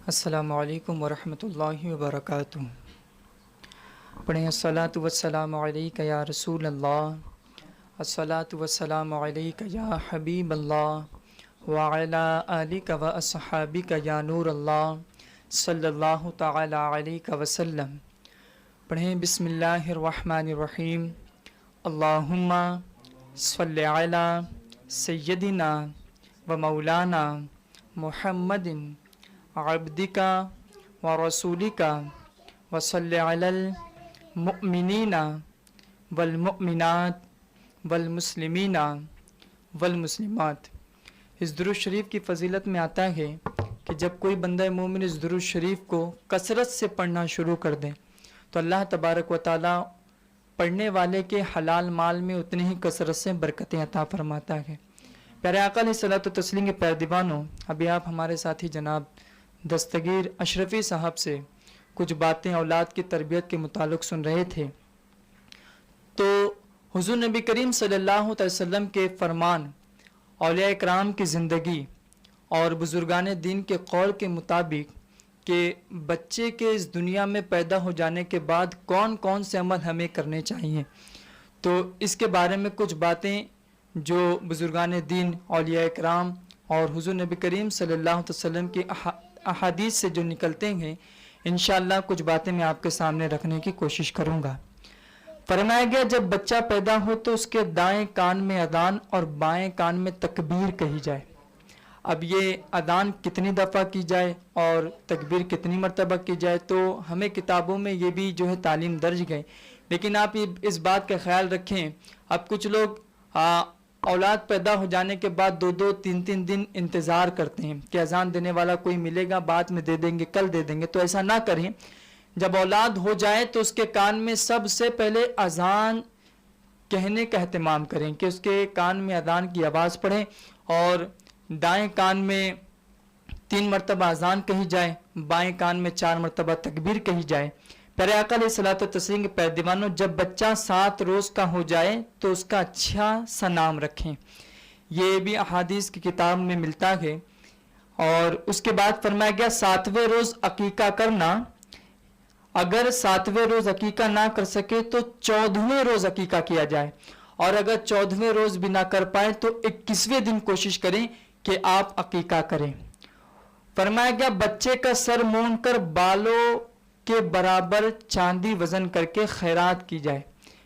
السلام علیکم ورحمۃ اللہ وبرکاتہ۔ پڑھیں الصلاۃ والسلام علیک یا رسول اللہ، الصلاۃ والسلام علیک یا حبیب اللہ، وعلی آلک و اصحابک یا نور اللہ، صلی اللہ تعالی علیہ وسلم۔ پڑھیں بسم اللہ الرحمن الرحیم۔ اللہم صلی علی سیدنا و مولانا محمد عبدک و رسولک وصلی علی المؤمنین والمؤمنات والمسلمین والمسلمات۔ اس درود شریف کی فضیلت میں آتا ہے کہ جب کوئی بندہ مومن اس درود شریف کو کثرت سے پڑھنا شروع کر دے تو اللہ تبارک و تعالی پڑھنے والے کے حلال مال میں اتنی ہی کثرت سے برکتیں عطا فرماتا ہے۔ پیارے آقا علیہ الصلوۃ والتسلیم کے پیردیوانوں، ابھی آپ ہمارے ساتھی جناب دستگیر اشرفی صاحب سے کچھ باتیں اولاد کی تربیت کے متعلق سن رہے تھے، تو حضور نبی کریم صلی اللہ علیہ وسلم کے فرمان، اولیاء اکرام کی زندگی اور بزرگان دین کے قول کے مطابق کہ بچے کے اس دنیا میں پیدا ہو جانے کے بعد کون کون سے عمل ہمیں کرنے چاہیے، تو اس کے بارے میں کچھ باتیں جو بزرگان دین، اولیاء اکرام اور حضور نبی کریم صلی اللہ علیہ وسلم کی احادیث سے جو نکلتے ہیں، انشاءاللہ کچھ باتیں میں آپ کے سامنے رکھنے کی کوشش کروں گا۔ فرمایا گیا جب بچہ پیدا ہو تو اس کے دائیں کان میں اذان اور بائیں کان میں تکبیر کہی جائے۔ اب یہ اذان کتنی دفعہ کی جائے اور تکبیر کتنی مرتبہ کی جائے تو ہمیں کتابوں میں یہ بھی جو ہے تعلیم درج گئے، لیکن آپ اس بات کا خیال رکھیں، اب کچھ لوگ اولاد پیدا ہو جانے کے بعد 2-2 3-3 دن انتظار کرتے ہیں کہ اذان دینے والا کوئی ملے گا، بعد میں دے دیں گے، کل دے دیں گے، تو ایسا نہ کریں۔ جب اولاد ہو جائے تو اس کے کان میں سب سے پہلے اذان کہنے کا اہتمام کریں کہ اس کے کان میں اذان کی آواز پڑھیں، اور دائیں کان میں 3 مرتبہ اذان کہی جائے، بائیں کان میں 4 مرتبہ تکبیر کہی جائے۔ پیارے آقا علیہ الصلوۃ والتسلیم کے پیردیوانوں، جب بچہ 7 روز کا ہو جائے تو اس کا اچھا سا نام رکھیں، یہ بھی احادیث کی کتاب میں ملتا ہے۔ اور اس کے بعد فرمایا گیا 7ویں روز عقیقہ کرنا، اگر 7ویں روز عقیقہ نہ کر سکے تو 14ویں روز عقیقہ کیا جائے، اور اگر 14ویں روز بھی نہ کر پائے تو 21ویں دن کوشش کریں کہ آپ عقیقہ کریں۔ فرمایا گیا بچے کا سر مونڈ کر بالوں کے برابر چاندی وزن کر کے خیرات کی جائے۔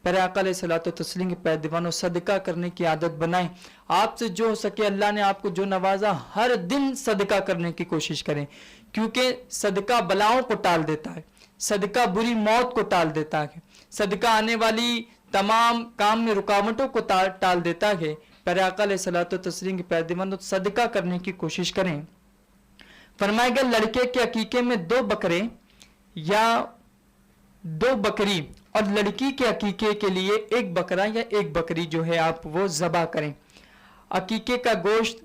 پیارے آقا علیہ الصلوۃ والتسلیم کے پیردیوانوں، صدقہ کرنے کی عادت بنائیں، آپ سے جو ہو سکے اللہ نے آپ کو جو نوازا ہر دن صدقہ کرنے کی کوشش کریں، کیونکہ صدقہ بلاؤں کو ٹال دیتا ہے، صدقہ بری موت کو ٹال دیتا ہے، صدقہ آنے والی تمام کام میں رکاوٹوں کو ٹال دیتا ہے۔ پیارے آقا علیہ الصلوۃ والتسلیم کے پیردیوانوں، صدقہ کرنے کی کوشش کریں۔ فرمایا گیا لڑکے کے عقیقے میں 2 بکرے یا 2 بکری، اور لڑکی کے عقیقے کے لیے 1 بکرا یا 1 بکری جو ہے آپ وہ ذبح کریں۔ عقیقے کا گوشت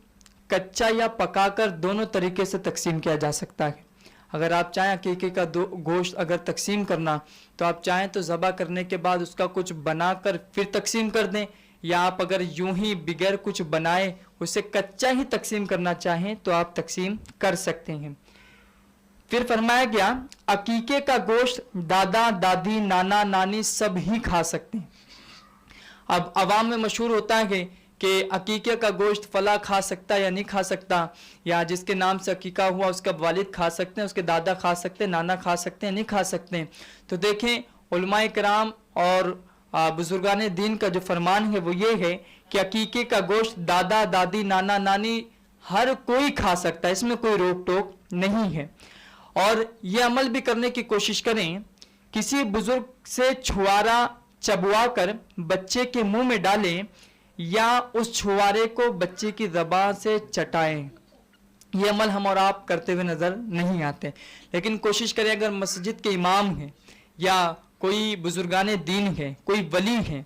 کچا یا پکا کر دونوں طریقے سے تقسیم کیا جا سکتا ہے۔ اگر آپ چاہیں عقیقے کا گوشت اگر تقسیم کرنا تو آپ چاہیں تو ذبح کرنے کے بعد اس کا کچھ بنا کر پھر تقسیم کر دیں، یا آپ اگر یوں ہی بغیر کچھ بنائے اسے کچا ہی تقسیم کرنا چاہیں تو آپ تقسیم کر سکتے ہیں۔ پھر فرمایا گیا عقیقے کا گوشت دادا دادی نانا نانی سب ہی کھا سکتے ہیں۔ اب عوام میں مشہور ہوتا ہے کہ عقیقے کا گوشت فلاں کھا سکتا یا نہیں کھا سکتا، یا جس کے نام سے عقیقہ ہوا اس کا والد کھا سکتے ہیں، اس کے دادا کھا سکتے ہیں، نانا کھا سکتے ہیں، نہیں کھا سکتے ہیں۔ تو دیکھیں علماء کرام اور بزرگان دین کا جو فرمان ہے وہ یہ ہے کہ عقیقے کا گوشت دادا دادی نانا نانی ہر کوئی کھا سکتا ہے، اس میں کوئی روک ٹوک نہیں ہے۔ اور یہ عمل بھی کرنے کی کوشش کریں، کسی بزرگ سے چھوارا چبوا کر بچے کے منہ میں ڈالیں یا اس چھوارے کو بچے کی زبان سے چٹائیں۔ یہ عمل ہم اور آپ کرتے ہوئے نظر نہیں آتے، لیکن کوشش کریں اگر مسجد کے امام ہیں یا کوئی بزرگان دین ہے، کوئی ولی ہیں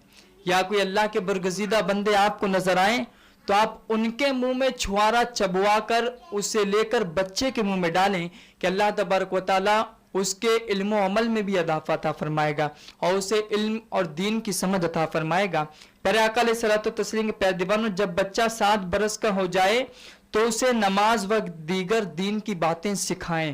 یا کوئی اللہ کے برگزیدہ بندے آپ کو نظر آئیں تو آپ ان کے منہ میں چھوارا چبوا کر اسے لے کر بچے کے منہ میں ڈالیں کہ اللہ تبارک و تعالیٰ اس کے علم و عمل میں بھی اضافہ عطا فرمائے گا اور اسے علم اور دین کی سمجھ عطا فرمائے گا۔ پیارے آقا علیہ الصلوۃ والتسلیم کے پیروانوں، جب بچہ 7 برس کا ہو جائے تو اسے نماز و دیگر دین کی باتیں سکھائیں۔